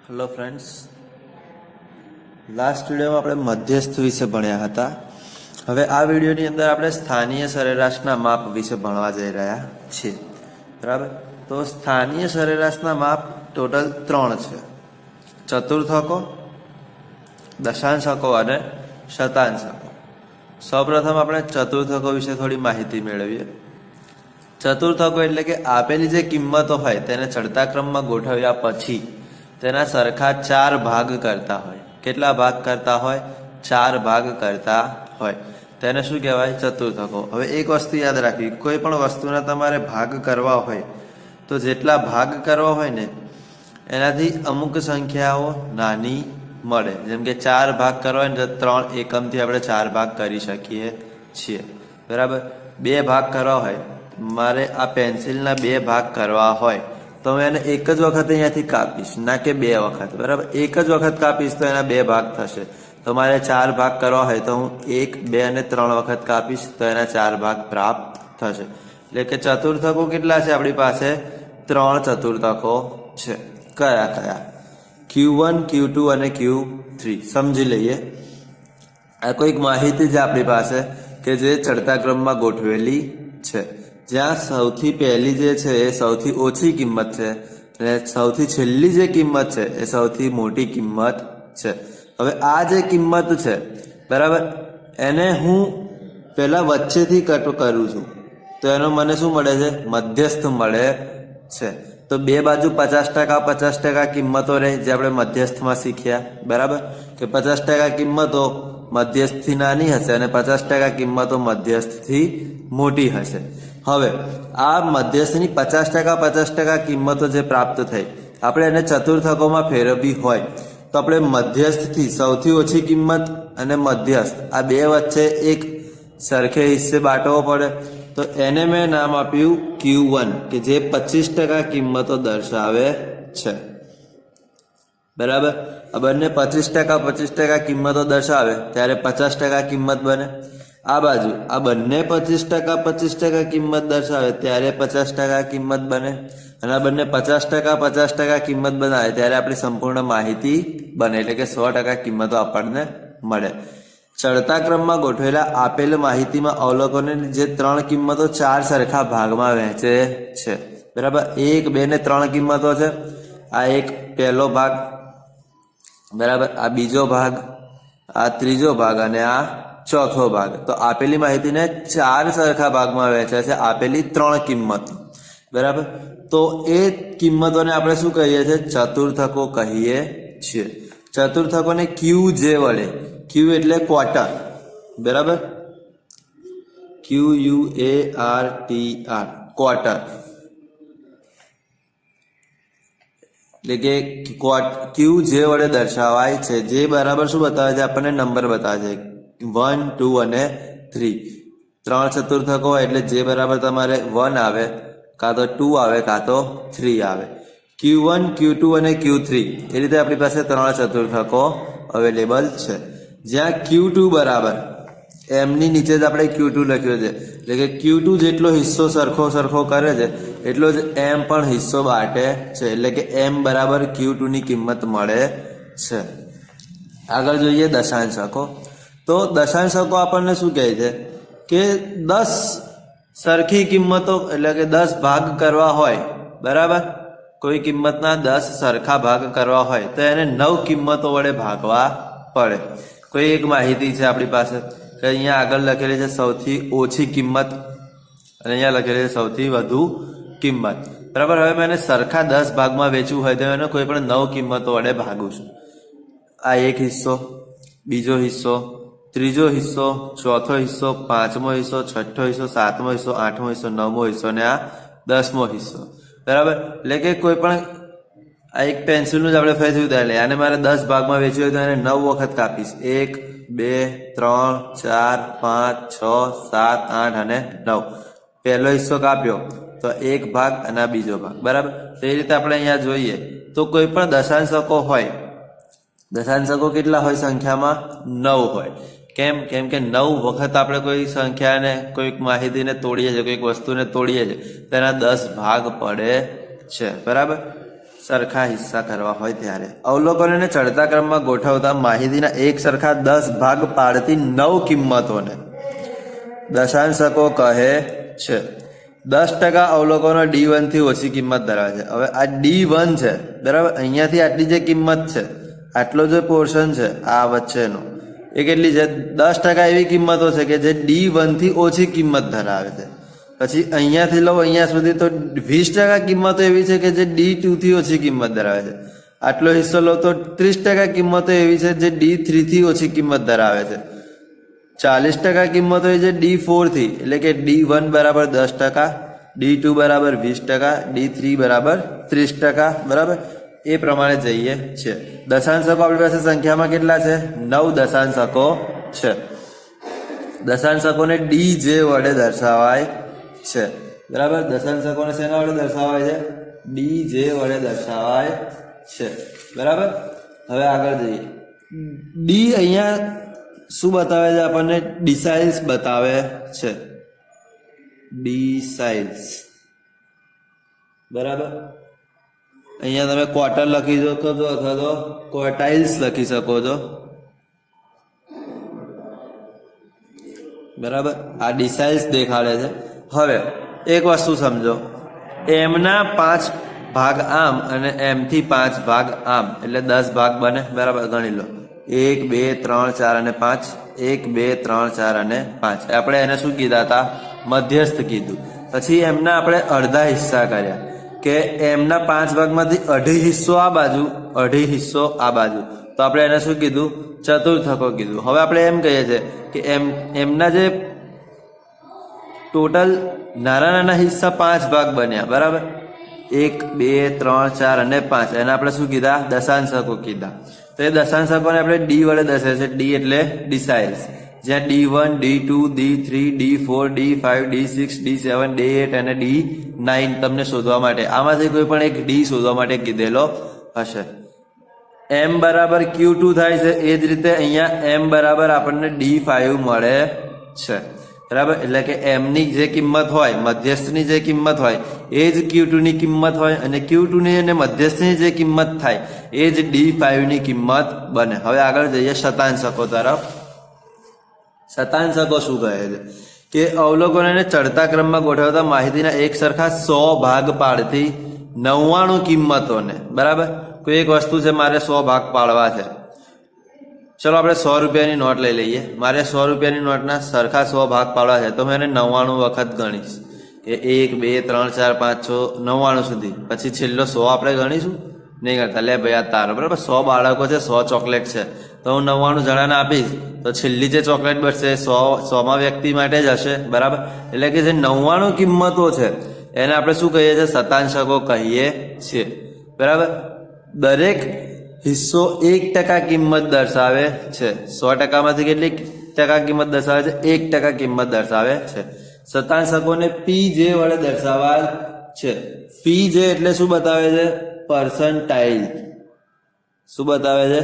Hello friends, last વિડીયોમાં આપણે મધ્યસ્થ વિશે ભણ્યા હતા. હવે આ વિડીયોની અંદર આપણે સ્થાનીય સરેરાશના માપ વિશે ભણવા જઈ રહ્યા છીએ. બરાબર, તો સ્થાનીય સરેરાશના માપ ટોટલ 3 છે: ચતુર્થકો, દશાંશકો અને શતાંશકો. સૌપ્રથમ આપણે ચતુર્થકો વિશે થોડી માહિતી મેળવીએ. ચતુર્થકો એટલે કે આપેલી જે કિંમતો હોય તેને ચડતા ક્રમમાં ગોઠવ્યા પછી તેના સરખા 4 ભાગ કરતા હોય. કેટલા ભાગ કરતા હોય? 4 ભાગ કરતા હોય તેને શું કહેવાય? ચતુર્થકો. હવે એક વસ્તુ યાદ રાખવી, કોઈ પણ વસ્તુના તમારે ભાગ કરવા હોય તો જેટલા ભાગ કરવા હોય ને એનાથી અમુક સંખ્યાઓ નાની મળે. જેમ કે 4 ભાગ કરવા હોય ને તો 3 એકમથી આપણે 4 ભાગ કરી શકીએ છીએ. બરાબર, 2 ભાગ કરવા હોય, મારે આ પેન્સિલના 2 ભાગ કરવા હોય તો હું એને એક જ વખત અહીંયાથી કાપીશ, ના કે 2 વખત. બરાબર, એક જ વખત કાપીશ તો એના 2 ભાગ થશે. તો મારે 4 ભાગ કરવા હોય તો હું 1, 2 અને 3 વખત કાપીશ તો એના 4 ભાગ પ્રાપ્ત થશે. એટલે કે ચતુર્થકો કેટલા છે આપણી પાસે? 3 ચતુર્થકો છે. કયા કયા? Q1, Q2 અને Q3 સમજી લઈએ. આ કોઈક માહિતી છે આપણી પાસે કે જે ચડતા ક્રમમાં ગોઠવેલી છે, જ્યાં સૌથી પહેલી જે છે એ સૌથી ઓછી કિંમત છે અને સૌથી છેલ્લી જે કિંમત છે એ સૌથી મોટી કિંમત છે. હવે આ જે કિંમત છે, બરાબર, એને હું પહેલા વચ્ચેથી કટ કરું છું તો એનો મને શું મળે છે? મધ્યસ્થ મળે છે. તો બે બાજુ 50% કિંમતો રહે, જે આપણે મધ્યસ્થમાં શીખ્યા. બરાબર, કે 50% કિંમતો મધ્યસ્થથી નાની હશે અને 50% કિંમતો મધ્યસ્થથી મોટી હશે. હવે આ મધ્યસ્થની 50% કિંમતો જે પ્રાપ્ત થઈ, આપણે એને ચતુર્થકોમાં ફેરવવી હોય તો આપણે મધ્યસ્થથી સૌથી ઓછી કિંમત અને મધ્યસ્થ આ બે વચ્ચે એક સરખે હિસ્સે બાંટવો પડે. તો એને મેં નામ આપ્યું Q1, કે જે 25% કિંમતો દર્શાવે છે. બરાબર, આ બંને 25% કિંમતો દર્શાવે ત્યારે 50% કિંમત બને. આ બાજુ આ બંને 25% કિંમત દર્શાવે ત્યારે 50% કિંમત બને. અને આ બંને 50% કિંમત બનાવે ત્યારે આપણી સંપૂર્ણ માહિતી બને, એટલે કે 100% કિંમતો આપણને મળે. ચડતા ક્રમમાં ગોઠવેલા આપેલ માહિતીમાં અવલોકનોની જે 3 કિંમતો 4 સરખા ભાગમાં વહેંચે છે. બરાબર, 1, 2 ને 3 કિંમતો છે. આ એક પહેલો ભાગ, બરાબર, આ બીજો ભાગ, આ ત્રીજો ભાગ અને આ ચોથો ભાગ. તો આપેલી માહિતીને 4 સરખા ભાગમાં વહેંચે છે આપેલી 3 કિંમતો. બરાબર, તો એ કિંમતોને આપણે શું કહીએ છીએ? ચતુર્થકો કહીએ છીએ. ચતુર્થકોને QJ વડે, Q એટલે ક્વાર્ટર, બરાબર, QUARTR, ક્વાર્ટર, એટલે કે QJ વડે દર્શાવાય છે. જે બરાબર શું બતાવે છે? આપણને નંબર બતાવે છે 1, 2 અને 3. 3 ચતુર્થકો હોય એટલે જે બરાબર તમારે 1 આવે, કાં તો 2 આવે, કાં તો 3 આવે. Q1, Q2 અને Q3 એ રીતે આપણી પાસે 3 ચતુર્થકો અવેલેબલ છે. જ્યાં Q2 બરાબર એમની નીચે જ આપણે Q2 લખ્યો છે, એટલે કે Q2 જેટલો હિસ્સો સરખો કરે છે એટલો જ M પણ હિસ્સો બાટે છે, એટલે કે M બરાબર Q2 ની કિંમત મળે છે. આગળ જોઈએ દશાંશકો. તો દશાંશકો આપણને શું કહે છે કે 10 સરખી કિંમતો, એટલે કે 10 ભાગ કરવા હોય, બરાબર, કોઈ કિંમતના 10 સરખા ભાગ કરવા હોય તો એને 9 કિંમતો વડે ભાગવા પડે. કોઈ એક માહિતી છે આપણી પાસે કે અહીંયા આગળ લખેલી છે સૌથી ઓછી કિંમત અને અહીંયા લખેલી છે સૌથી વધુ કિંમત. બરાબર, હવે મેં એને સરખા 10 ભાગમાં વેચવું હોય તો એને કોઈ પણ 9 કિંમતો વડે ભાગું છું. આ એક હિસ્સો, બીજો હિસ્સો, ત્રીજો હિસ્સો, ચોથો હિસ્સો, પાંચમો હિસ્સો, છઠ્ઠો હિસ્સો, સાતમો હિસ્સો, આઠમો હિસ્સો, નવમો હિસ્સો અને આ 10મો હિસ્સો. બરાબર, એટલે કે કોઈ પણ આ એક પેન્સિલનું જ આપણે ફેરવ્યું થાય, એટલે આને મારે 10 ભાગમાં વેચવું હોય તો એને 9 વખત કાપીશ. 1, 2, 3, 4, 5, 6, 7, 8 અને 9. પહેલો હિસ્સો કાપ્યો તો એક ભાગ અને આ બીજો ભાગ. બરાબર, તો એ રીતે આપણે અહીંયા જોઈએ તો કોઈ પણ દશાંશકો હોય, દશાંશકો કેટલા હોય? સંખ્યામાં 9 હોય. કેમ? કેમ કે 9 વખત આપણે કોઈ સંખ્યાને, કોઈક માહિતીને તોડીએ છીએ, કોઈક વસ્તુને તોડીએ છીએ, તેના 10 ભાગ પડે છે. બરાબર, સરખા હિસ્સા કરવા હોય ત્યારે અવલોકનોને ચડતા ક્રમમાં ગોઠવતા માહિતીના એક સરખા 10 ભાગ પાડતી 9 કિંમતોને દશાંશકો કહે છે. 10% અવલોકનો D1 થી ઓછી કિંમત ધરાવે છે. હવે આ D1 છે બરાબર, અહીંયાથી આટલી જે કિંમત છે, આટલો જે પોર્શન છે આ વચ્ચેનો, એ કેટલી છે? 10% એવી કિંમતો છે કે જે D1 થી ઓછી કિંમત ધરાવે છે. પછી અહીંયાથી લો અહીંયા સુધી તો 20% કિંમતો એવી છે કે જે D2 થી ઓછી કિંમત ધરાવે છે. આટલો હિસ્સો લો તો 30% કિંમતો એવી છે જે D3 થી ઓછી કિંમત ધરાવે છે. 40% કિંમતો એ છે D4 થી, એટલે કે D1 બરાબર 10%, D2 બરાબર 20%, D3 બરાબર 30%, બરાબર. એ પ્રમાણે જઈએ છે. દશાંશકો આપણી પાસે સંખ્યામાં કેટલા છે? 9 દશાંશકો છે. દશાંશકોને DJ વડે દર્શાવાય છે, બરાબર. દશાંશકોને શેના વડે દર્શાવાય છે? DJ વડે દર્શાવાય છે, બરાબર. હવે આગળ જઈએ. D અહીંયા શું બતાવે છે આપણને? ડિસાઇલ્સ બતાવે છે, ડિસાઇલ્સ, બરાબર. અહીંયા તમે ક્વાર્ટર લખી શકો છો અથવા તો ક્વાર્ટાઇલ્સ લખી શકો છો, બરાબર. આ ડિસાઇલ્સ દેખાડે છે. હવે એક વસ્તુ સમજો, એમના 5 ભાગ આમ અને એમ થી 5 ભાગ આમ, એટલે 10 ભાગ બને, બરાબર. ગણી લો 1 2 3 4 અને 5, 1 2 3 4 અને 5. આપણે એને શું કીધા હતા? મધ્યસ્થ કીધું. પછી એમના આપણે અડધા હિસ્સા કર્યા કે એમના 5 ભાગમાંથી અઢી હિસ્સો આ બાજુ, અઢી હિસ્સો આ બાજુ, તો આપણે એને શું કીધું? ચતુર્થકો કીધું. હવે આપણે એમ કહીએ છીએ કે એમના જે ટોટલ નાના નાના હિસ્સા 5 ભાગ બન્યા, બરાબર. 1 2 3 4 અને 5, એને આપણે શું કીધા? દશાંશકો કીધા. તો એ દશાંશકોને આપણે D વડે દર્શાવીએ છીએ. D એટલે ડિસાઇલ્સ, જ્યાં D1 D2 D3 D4 D5 D6 D7 D8 અને D9 તમને શોધવા માટે, આમાંથી કોઈ પણ એક D શોધવા માટે કીધેલો હશે. M બરાબર Q2 થાય છે, એ જ રીતે અહીંયા M બરાબર આપણને D5 મળે છે, બરાબર. એટલે કે M ની જે કિંમત હોય, મધ્યસ્થની જે કિંમત હોય, એ જ Q2 ની કિંમત હોય, અને Q2 ની અને મધ્યસ્થની જે કિંમત થાય એ જ D5 ની કિંમત બને. હવે આગળ જઈએ શતાંશકો તરફ. શતાંશકો શું કહે છે કે અવલોકનોને ચડતા ક્રમમાં ગોઠવતા માહિતીના એક સરખા 100 ભાગ પાડતી 99 કિંમતોને, બરાબર. કોઈ એક વસ્તુ છે, મારે 100 ભાગ પાડવા છે. ચલો આપણે 100 રૂપિયાની નોટ લઈ લઈએ. મારે 100 રૂપિયાની નોટના સરખા 100 ભાગ પાડવા છે, તો હું એને 99 વખત ગણીશ કે 1 2 3 4 5 6 99 સુધી. પછી છેલ્લો 100 આપણે ગણીશું નહીં કરતા. લે ભાઈ આ તારો, બરાબર. 100 બાળકો છે, 100 ચોકલેટ છે, તો હું 99 જણાને આપીશ, તો છેલ્લી જે ચોકલેટ બચશે 100માં વ્યક્તિ માટે જ હશે, બરાબર. એટલે કે જે 99 કિંમતો છે એને આપણે શું કહીએ છીએ? શતાંશકો કહીએ છીએ, બરાબર. દરેક હિસ્સો 1% કિંમત દર્શાવે છે. 100% માંથી કેટલી ટકા કિંમત દર્શાવે છે? 1% કિંમત દર્શાવે છે. શતાંશકોને PJ વડે દર્શાવાય છે. PJ એટલે શું બતાવે છે? પર્સન્ટાઇલ. શું બતાવે છે?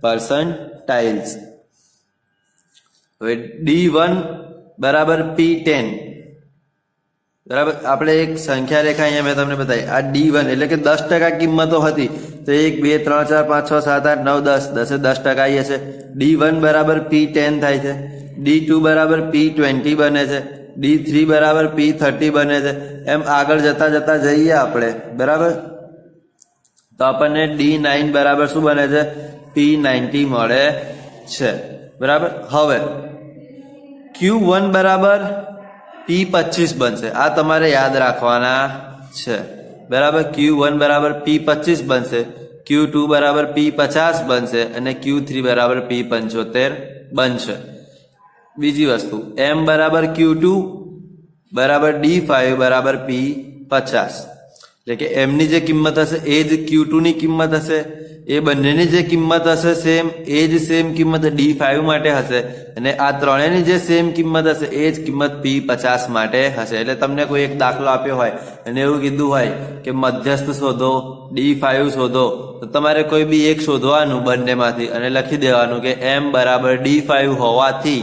પર્સન્ટાઇલ્સ. હવે D1 બરાબર P10, બરાબર. આપણે એક સંખ્યા રેખા અહીંયા મેં તમને બતાવી. આ D1 એટલે કે 10% કિંમતો હતી, તો 1 2 3 4 5 6 7 8 9 10, 10% આવી હશે. D1 બરાબર P10 થાય છે. D2 બરાબર P20 બને છે. D3 બરાબર P30 બને છે. એમ આગળ જતા જતા જઈએ આપણે, બરાબર. તો આપણને D9 બરાબર શું બને છે? P90 મળે છે, બરાબર. હવે Q1 બરાબર P25 બનશે. આ તમારે યાદ રાખવાના છે, બરાબર. Q1 બરાબર P25 બનશે, Q2 બરાબર P50 બનશે અને Q3 બરાબર P75 બનશે. બીજી વસ્તુ, M બરાબર Q2 બરાબર D5 બરાબર P50, એટલે કે M ની જે કિંમત હશે એ જ Q2 ની કિંમત હશે. એ બંનેની જે કિંમત હશે સેમ, એ જ સેમ કિંમત D5 માટે હશે, અને આ ત્રણેયની જે સેમ કિંમત હશે એ જ કિંમત P50 માટે હશે. એટલે તમને કોઈ એક દાખલો આપ્યો હોય અને એવું કીધું હોય કે મધ્યસ્થ શોધો, D5 શોધો, તો તમારે કોઈ બી એક શોધવાનું બંનેમાંથી અને લખી દેવાનું કે M બરાબર D5 હોવાથી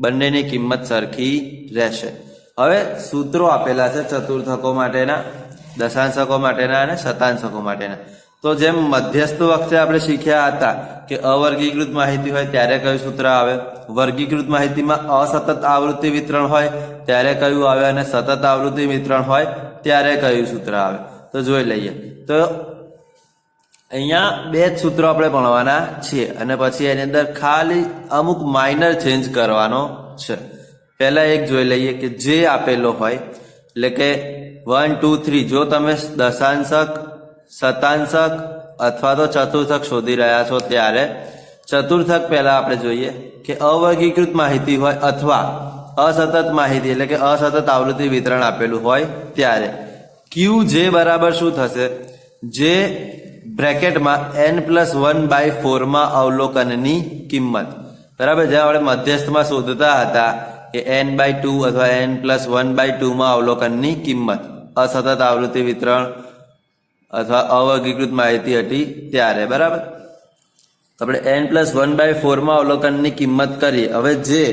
બંનેની કિંમત સરખી રહેશે. હવે સૂત્રો આપેલા છે ચતુર્થકો માટેના. દશાંશકો માટેના અને શતાંશકો માટેના. તો જેમ મધ્યસ્થ વખતે આપણે શીખ્યા હતા કે અવર્ગીકૃત માહિતી હોય ત્યારે કયું સૂત્ર આવે, વર્ગીકૃત માહિતીમાં અસતત આવૃત્તિ વિતરણ હોય ત્યારે કયું આવે અને સતત આવૃત્તિ વિતરણ હોય ત્યારે કયું સૂત્ર આવે. તો જોઈ લઈએ. તો અહીંયા બે જ સૂત્રો આપણે ભણવાના છીએ અને પછી એની અંદર ખાલી અમુક માઇનર ચેન્જ કરવાનો છે. પહેલા એક જોઈ લઈએ કે જે આપેલો હોય એટલે કે 1 2 3 જો તમે દશાંશક, શતાંશક અથવા તો ચતુર્થક શોધી રહ્યા છો ત્યારે ચતુર્થક પહેલા આપણે જોઈએ કે અવર્ગીકૃત માહિતી હોય અથવા અસતત માહિતી એટલે કે અસતત આવૃત્તિ વિતરણ આપેલું હોય ત્યારે ક્યુ જે બરાબર શું થશે, જે બ્રેકેટમાં n+1/4 માં અવલોકનની કિંમત, બરાબર. જ્યાં આપણે મધ્યસ્થમાં શોધતા હતા કે n/2 અથવા n+1/2 માં અવલોકનની કિંમત અસતત આવૃત્તિ વિતરણ અથવા અવર્ગીકૃત માહિતી હતી ત્યારે, બરાબર. આપણે n+1/4 માં અવલોકનની કિંમત કરીએ. હવે જે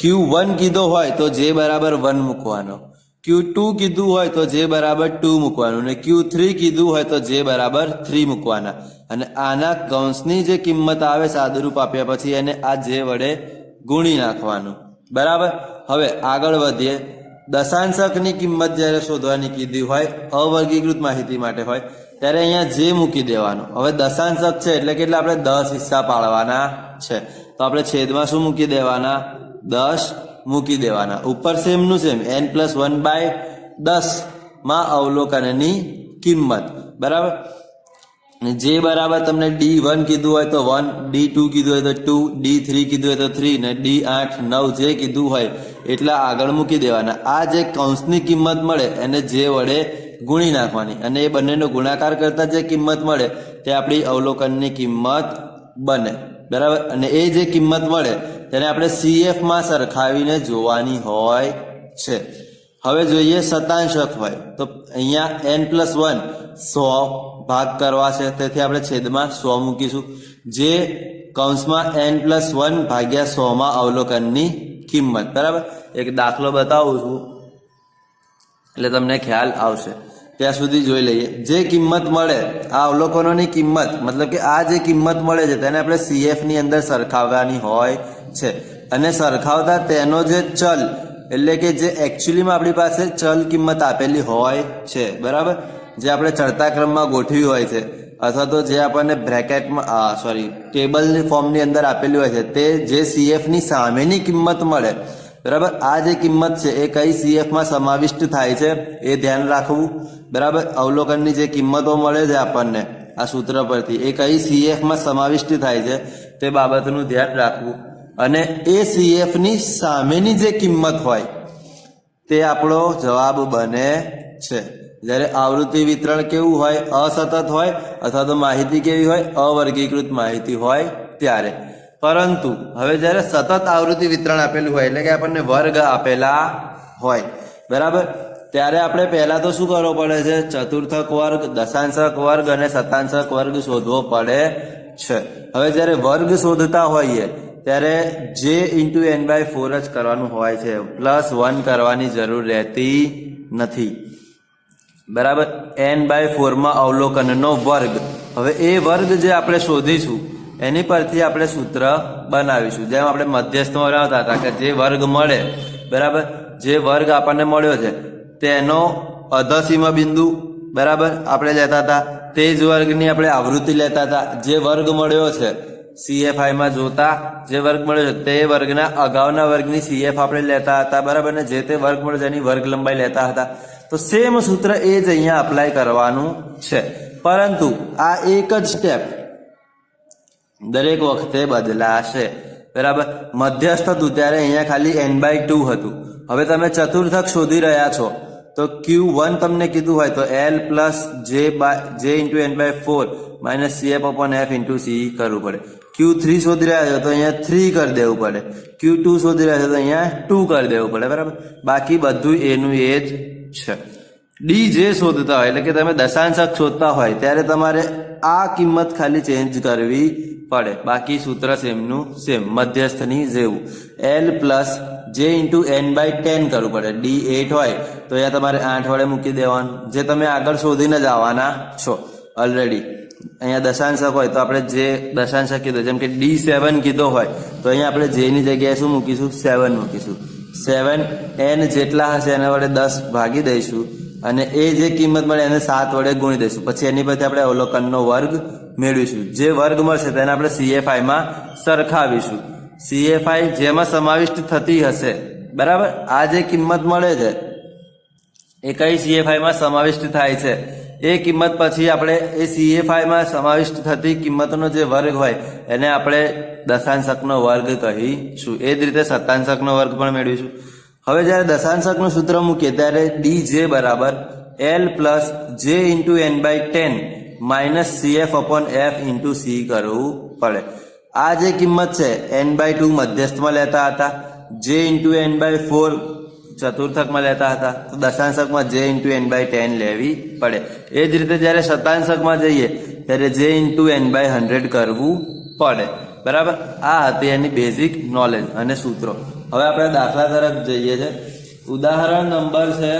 Q1 કીધો હોય તો જે બરાબર 1 મૂકવાનો, Q2 કીધું હોય તો જે બરાબર 2 મૂકવાનું અને Q3 કીધું હોય તો જે બરાબર 3 મૂકવાના અને આના કૌંસની જે કિંમત આવે સાદુરૂપ આપ્યા પછી એને આ જે વડે ગુણી નાખવાનું, બરાબર. હવે આગળ વધીએ. દશાંશકની કિંમત જ્યારે શોધવાની કીધી હોય અવર્ગીકૃત માહિતી માટે હોય ત્યારે અહીંયા જે મૂકી દેવાનું. હવે દશાંશક છે એટલે કેટલા આપણે 10 હિસ્સા પાડવાના છે તો આપણે છેદમાં શું મૂકી દેવાના, 10 મૂકી દેવાના. ઉપર સેમનું સેમ n+1/10 માં અવલોકનની કિંમત, બરાબર. જે બરાબર તમને D1 કીધું હોય તો 1, D2 કીધું હોય તો 2, D3 કીધું હોય તો 3 ને D8 9 જે કીધું હોય એટલા આગળ મૂકી દેવાના. આ જે કૌંસની કિંમત મળે એને જે વડે ગુણી નાખવાની અને એ બંનેનો ગુણાકાર કરતા જે કિંમત મળે તે આપણી અવલોકનની કિંમત બને, બરાબર. અને એ જે કિંમત મળે તેને આપણે CF માં સરખાવીને જોવાની હોય છે. હવે જોઈએ શતાંશક હોય તો અહીંયા n+1 100 ભાગ કરવા છે તેથી આપણે છેદમાં 100 મૂકીશું. જે કૌંસમાં n+1 ભાગ્યા 100 માં અવલોકનની કિંમત, બરાબર. એક દાખલો બતાવું છું એટલે તમને ખ્યાલ આવશે. ત્યાં સુધી જોઈ લઈએ. જે કિંમત મળે આ અવલોકનોની કિંમત મતલબ કે આ જે કિંમત મળે છે તેને આપણે CF ની અંદર સરખાવવાની હોય છે અને સરખાવતા તેનો જે ચલ એટલે કે જે એકચ્યુઅલીમાં આપણી પાસે ચલ કિંમત આપેલી હોય છે, બરાબર, જે આપણે ચડતા ક્રમમાં ગોઠવી હોય છે અથવા તો જે આપણને બ્રેકેટમાં ટેબલની ફોર્મની અંદર આપેલી હોય છે તે જે CF ની સામેની કિંમત મળે, બરાબર. આ જે કિંમત છે એ કઈ CF માં સમાવિષ્ટ થાય છે એ ધ્યાન રાખવું, બરાબર. અવલોકનની જે કિંમતો મળે છે આપણને આ સૂત્ર પરથી એ કઈ CF માં સમાવિષ્ટ થાય છે તે બાબતનું ધ્યાન રાખવું અને એ CF ની સામેની જે કિંમત હોય તે આપણો જવાબ બને છે. જ્યારે આવૃત્તિ વિતરણ કેવું હોય, અસતત હોય અથવા તો માહિતી કેવી હોય, અવર્ગીકૃત માહિતી હોય ત્યારે. પરંતુ હવે જ્યારે સતત આવૃત્તિ વિતરણ આપેલું હોય એટલે કે આપણને વર્ગ આપેલા હોય, બરાબર, ત્યારે આપણે પહેલા તો શું કરવો પડે છે, ચતુર્થક વર્ગ, દશાંશક વર્ગ અને શતાંશક વર્ગ શોધવો પડે છે. હવે જ્યારે વર્ગ શોધતા હોઈએ ત્યારે j × n/4 જ કરવાનું હોય છે, +1 કરવાની જરૂર રહેતી નથી, બરાબર. n/4 માં અવલોકનનો વર્ગ. હવે એ વર્ગ જે આપણે શોધીશું એની પરથી આપણે સૂત્ર બનાવીશું. જેમ આપણે મધ્યસ્થમાં બનાવતા હતા કે જે વર્ગ મળે, બરાબર, જે વર્ગ આપણને મળ્યો છે તેનો અધસીમા બિંદુ, બરાબર, આપણે લેતા હતા. તે જ વર્ગની આપણે આવૃત્તિ લેતા હતા. જે વર્ગ મળ્યો છે CFI માં જોતા જે વર્ગ મળ્યો છે તે વર્ગના અગાઉના વર્ગની CF આપણે લેતા હતા, બરાબર, ને જે તે વર્ગ મળ્યો જેની વર્ગ લંબાઈ લેતા હતા. તો સેમ સૂત્ર એ જ અહીંયા અપ્લાય કરવાનું છે, પરંતુ આ એક જ સ્ટેપ દરેક વખતે બદલાશે, બરાબર. મધ્યસ્થ હતું ત્યારે અહીંયા ખાલી n/2 હતું. હવે તમે ચતુર્થક શોધી રહ્યા છો તો Q1 તમને કીધું હોય તો L + J × n/4 - CF/F × C કરવું પડે. Q3 શોધી રહ્યા છો તો અહીંયા 3 કરી દેવું પડે. Q2 શોધી રહ્યા છો તો અહીંયા 2 કરી દેવું પડે, બરાબર. બાકી બધું એનું એ જ છે. D જે શોધતા હોય એટલે કે તમે દશાંશક શોધતા હોય ત્યારે તમારે આ કિંમત ખાલી ચેન્જ કરવી પડે. બાકી સૂત્ર સેમનું સેમ, મધ્યસ્થની જેવું. L પ્લસ જે ઇન્ટુ n/10 કરવું પડે. D8 હોય તો અહીંયા તમારે 8 વડે મૂકી દેવાનું, જે તમે આગળ શોધીને જ આવવાના છો ઓલરેડી. અહીંયા દશાંશક હોય તો આપણે જે દશાંશક કીધો, જેમ કે D7 કીધો હોય તો અહીંયા આપણે જે ની જગ્યાએ શું મૂકીશું? 7 મૂકીશું. 7 n જેટલા હશે એના વડે 10 ભાગી દઈશું અને એ જે કિંમત મળે એને 7 વડે ગુણી દઈશું. પછી એની પરથી આપણે અવલોકનનો વર્ગ મેળવીશું. જે વર્ગ મળશે તેને આપણે CFI માં સરખાવીશું. CFI જેમાં સમાવિષ્ટ થતી હશે, બરાબર, આ જે કિંમત મળે છે એ કઈ CFI માં સમાવિષ્ટ થાય છે એ કિંમત પછી આપણે એ CFI માં સમાવિષ્ટ થતી કિંમતનો જે વર્ગ હોય એને આપણે દશાંશકનો વર્ગ કહીશું. એ જ રીતે શતાંશકનો વર્ગ પણ મેળવીશું. હવે જ્યારે દશાંશકનું સૂત્ર મૂકીએ ત્યારે DJ બરાબર L પ્લસ જે into n/10 minus CF/F into C કરવું પડે. આ જે કિંમત છે n/2 મધ્યસ્થમાં લેતા હતા, જે ઇન્ટુ n/4 ચતુર્થકમાં લેતા હતા, તો દશાંશકમાં જે ઇન્ટુ n/10 લેવી પડે. એ જ રીતે જ્યારે શતાંશકમાં જઈએ ત્યારે જે ઇન્ટુ n/100 કરવું પડે. બરાબર, આ હતી એની બેઝિક નોલેજ અને સૂત્રો. હવે આપણે દાખલા તરફ જઈએ છીએ. ઉદાહરણ નંબર છે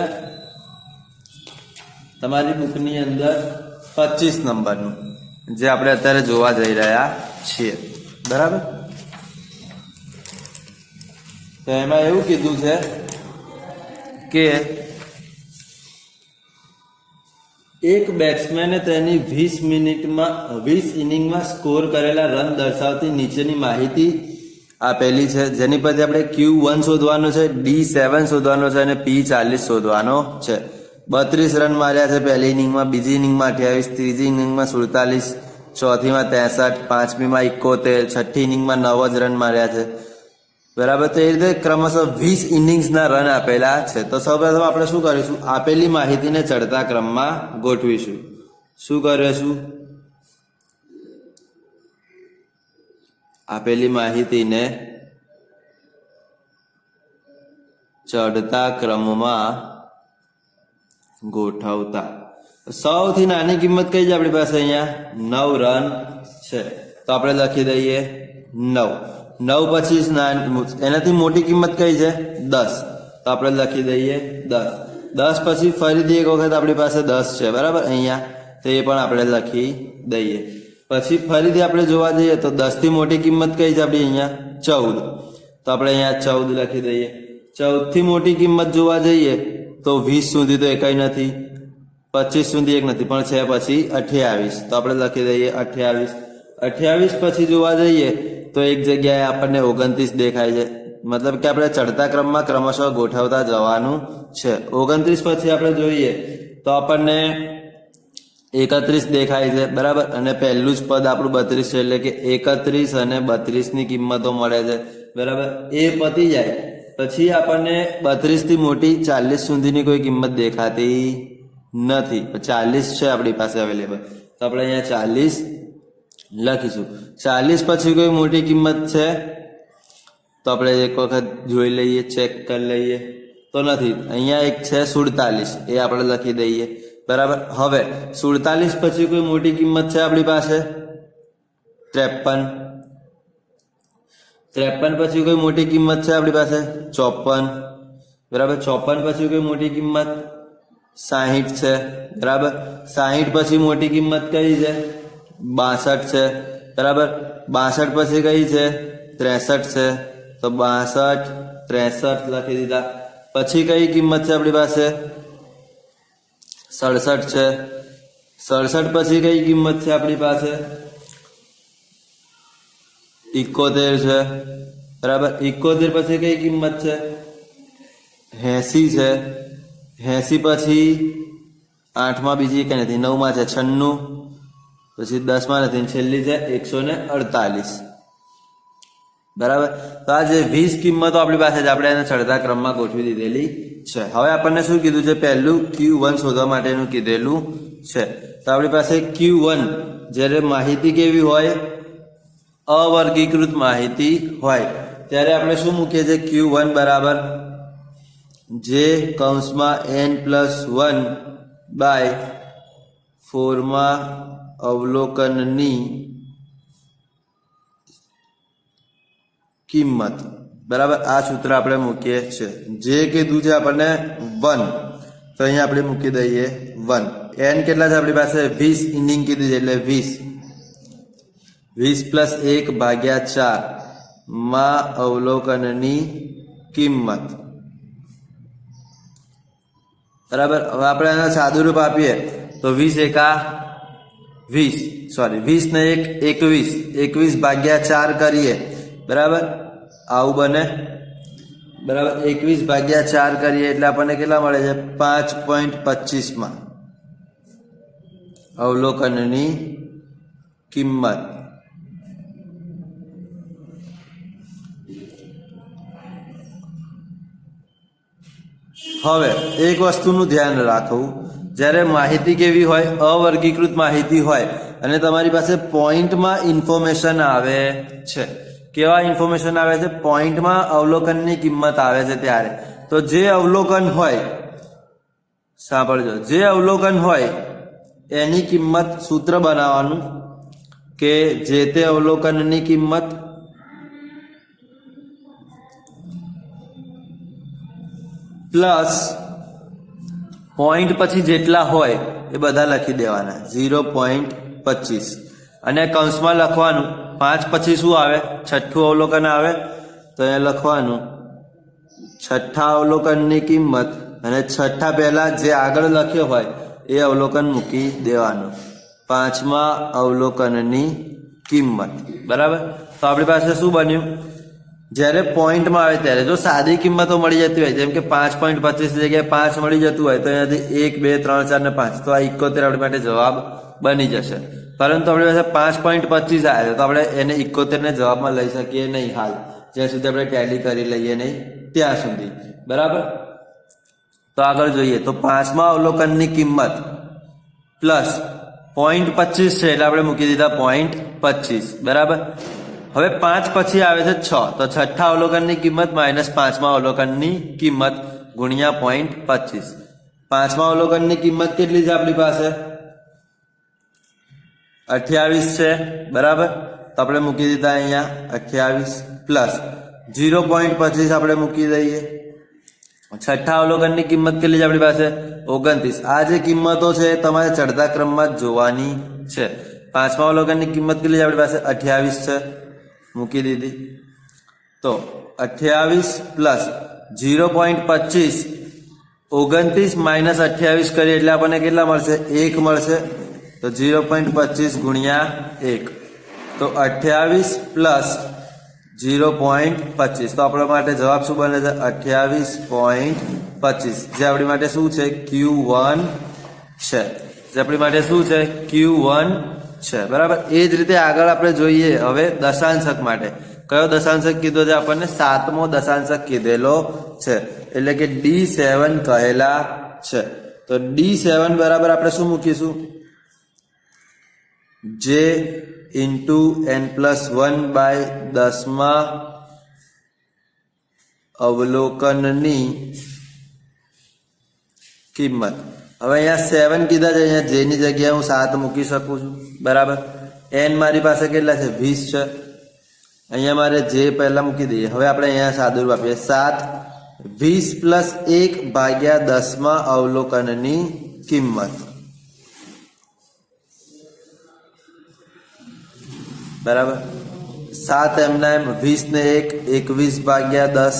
તમારી બુકની અંદર 25 નંબરનું, જે આપણે અત્યારે જોવા જઈ રહ્યા છીએ. બરાબર, તો એમાં એવું કીધું છે કે એક બેટ્સમેને તેની 20 ઇનિંગમાં સ્કોર કરેલા રન દર્શાવતી નીચેની માહિતી આપેલી છે, જેની પરથી આપણે Q1 શોધવાનો છે, D7 શોધવાનો છે અને P40 શોધવાનો છે. 32 રન માર્યા છે પહેલી ઇનિંગમાં, બીજી ઇનિંગમાં 28, ત્રીજી ઇનિંગમાં 47, ચોથીમાં 63, પાંચમીમાં 71, છઠ્ઠી ઇનિંગમાં 9 જ રન માર્યા છે. બરાબર, તો એ રીતે ક્રમશઃ 20 ઇનિંગ્સના રન આપેલા છે. તો સૌપ્રથમ આપણે શું કરીશું? આપેલી માહિતીને ચડતા ક્રમમાં ગોઠવીશું. શું કરીશું? આપેલી માહિતીને ચડતા ક્રમમાં ગોઠવતા. સૌથી નાની કિંમત કઈ છે આપણી પાસે? અહીંયા 9 રન છે, તો આપણે લખી દઈએ 9. 9 પછી એનાથી મોટી કિંમત કઈ છે? 10, તો આપણે લખી દઈએ 10. 10 પછી ફરીથી એક વખત આપણી પાસે 10 છે, બરાબર, અહીંયા, તો એ પણ આપણે લખી દઈએ. પછી ફરીથી આપણે જોવા જઈએ તો 10 થી મોટી કિંમત કઈ છે આપણી? અહીંયા 14, તો આપણે અહીંયા 14 લખી દઈએ. 14 થી મોટી કિંમત જોવા જઈએ તો 20 સુધી તો એકઈ નથી, 25 સુધી એક નથી, પણ છે પછી 28, તો આપણે લખી દઈએ 28. 28 પછી જોવા જઈએ તો એક જગ્યાએ આપણને 29 દેખાય છે, મતલબ કે આપણે ચડતા ક્રમમાં ક્રમશઃ ગોઠવતા જવાનું છે. 29 પછી આપણે જોઈએ તો આપણને 31 દેખાય છે, બરાબર, અને પહેલું જ પદ આપણું 32 છે, એટલે કે 31 અને 32 ની કિંમતો મળે છે. બરાબર, એ પતી જાય પછી આપણને 32 થી મોટી 40 સુધીની કોઈ કિંમત દેખાતી નથી. 40 છે આપણી પાસે અવેલેબલ, તો આપણે અહીંયા 40 લખીશું. 40 પછી કોઈ મોટી કિંમત છે તો આપણે એક વખત જોઈ લઈએ, ચેક કરી લઈએ, તો નથી. અહીંયા એક છે 47, એ આપણે લખી દઈએ. બરાબર, હવે 47 પછી કોઈ મોટી કિંમત છે આપણી પાસે? 53. 53 પછી કોઈ મોટી કિંમત છે આપણી પાસે? 54. બરાબર, 54 પછી કોઈ મોટી કિંમત? 60 છે. બરાબર, 60 પછી મોટી કિંમત કઈ છે? 62 છે. બરાબર, 62 પછી કઈ છે? 63 છે, તો 62, 63 લખી દીધા. પછી કઈ કિંમત છે આપણી પાસે? 67 છે. 67 પછી કઈ કિંમત છે આપણી પાસે? 71 છે. બરાબર, 71 પછી કઈ કિંમત છે? 80 છે. 80 પછી 8માં બીજી કઈ નથી, 9માં છે 96, પછી 10માં નથી, છેલ્લી છે 148. બરાબર, તો આ જે 20 કિંમતો આપણી પાસે આપણે એને ચડતા ક્રમમાં ગોઠવી દીધેલી છે. હવે આપણને શું કીધું છે? પહેલું Q1 શોધવા માટેનું કીધેલું છે. તો આપણી પાસે Q1 જ્યારે માહિતી કેવી હોય? અવર્ગીકૃત માહિતી હોય ત્યારે આપણે શું મૂકીએ છીએ? Q1 બરાબર જે કૌંસમાં n+1/4 અવલોકનની કિંમત, બરાબર. આ સૂત્ર આપણે મૂકીએ છે. જે કીધું છે આપણને 1, તો અહીંયા આપણે મૂકી દઈએ 1. n કેટલા છે આપણી પાસે? 20 ઇનિંગ કીધી છે એટલે 20. 20 પ્લસ 1 ભાગ્યા 4 માં અવલોકનની કિંમત, બરાબર. હવે આપણે આના સાદું રૂપ આપીએ તો 20 એકા 20, સોરી 20 ને 1 21, 21 ભાગ્યા 4 કરીએ, બરાબર. આવું બને, બરાબર. 21 ભાગ્યા 4 કરીએ એટલે આપણને કેટલા મળે છે? 5.25 માં અવલોકનની કિંમત. હવે એક વસ્તુનું ધ્યાન રાખવું, જ્યારે માહિતી કેવી હોય? અવર્ગીકૃત માહિતી હોય અને તમારી પાસે પોઈન્ટમાં ઇન્ફોર્મેશન આવે છે. કેવા ઇન્ફોર્મેશન આવે છે? પોઈન્ટમાં અવલોકનની કિંમત આવે છે ત્યારે. તો જે અવલોકન હોય, સાંભળજો, જે અવલોકન હોય એની કિંમત, સૂત્ર બનાવવાનું કે જે તે અવલોકનની કિંમત પ્લસ પોઈન્ટ પછી જેટલા હોય એ બધા લખી દેવાના 0.25 અને કૌંસમાં લખવાનું 5 પછી શું આવે? છઠ્ઠું અવલોકન આવે તો એ લખવાનું છઠ્ઠા અવલોકનની કિંમત અને છઠ્ઠા પહેલા જે આગળ લખ્યો હોય એ અવલોકન મૂકી દેવાનું. 5મા અવલોકનની કિંમત, બરાબર. તો આપણી પાસે શું બન્યું? જ્યારે પોઈન્ટમાં આવે ત્યારે જો સાદી કિંમતો મળી જતી હોય, જેમ કે 5.25 જગ્યાએ 5 મળી જતું હોય તો અહીંયાથી 1 2 3 4 ને 5, તો આ 71 આપણી માટે જવાબ બની જશે. પરંતુ આપણી પાસે 5.25 આવે તો આપણે એને 71 ને જવાબમાં લઈ શકીએ નહીં હાલ, જ્યાં સુધી આપણે ટેલી કરી લઈએ નહીં ત્યાં સુધી, બરાબર. તો આગળ જોઈએ તો 5મા અવલોકનની કિંમત પ્લસ 0.25 છે એટલે આપણે મૂકી દીધા 0.25, બરાબર. હવે 5 પછી આવે છે 6, તો છઠ્ઠા અવલોકનની કિંમત માઇનસ 5મા અવલોકનની કિંમત ગુણ્યા 0.25. 5મા અવલોકનની કિંમત કેટલી છે આપણી પાસે? 28 છે, બરાબર. તો આપણે મૂકી દીધા અહીંયા 28 પ્લસ 0.25 આપણે મૂકી દઈએ. છઠ્ઠા અવલોકનની કિંમત કેટલી છે આપણી પાસે? 29. આ જે કિંમતો છે તમારે ચડતા ક્રમમાં જ જોવાની છે. 5મા અવલોકનની કિંમત કેટલી છે આપણી પાસે? 28 છે, મૂકી દીધી. તો 28 પ્લસ 0.25, 29 માઇનસ 28 કરીએ એટલે આપણને કેટલા મળશે? 1 મળશે. તો 0.25 ગુણ્યા 1, તો 28 પ્લસ 0.25, તો આપણા માટે જવાબ શું બને છે? 28.25, જે આપણી માટે શું છે? Q1 છે. જે આપણી માટે શું છે? Q1 છે, બરાબર. એ જ રીતે આગળ આપણે જોઈએ હવે દશાંશક માટે. કયો દશાંશક કીધો છે આપણને? 7મો દશાંશક કીધેલો છે, એટલે કે D7 કહેલા છે. તો D7 બરાબર આપણે શું મૂકીશું? J ઇન્ટુ n+1/10મા અવલોકનની કિંમત. હવે અહીંયા 7 કીધા છે, અહીંયા જે ની જગ્યાએ હું 7 મૂકી શકું છું, બરાબર. n મારી પાસે કેટલા છે? 20 છે. અહીંયા મારે જે પહેલા મૂકી દઈએ. હવે આપણે અહીંયા સાદું રૂપ આપીએ. 7 20 પ્લસ 1 ભાગ્યા 10મા અવલોકનની કિંમત, બરાબર. 7 એમના એમ, 20 ને 1 21 ભાગ્યા 10,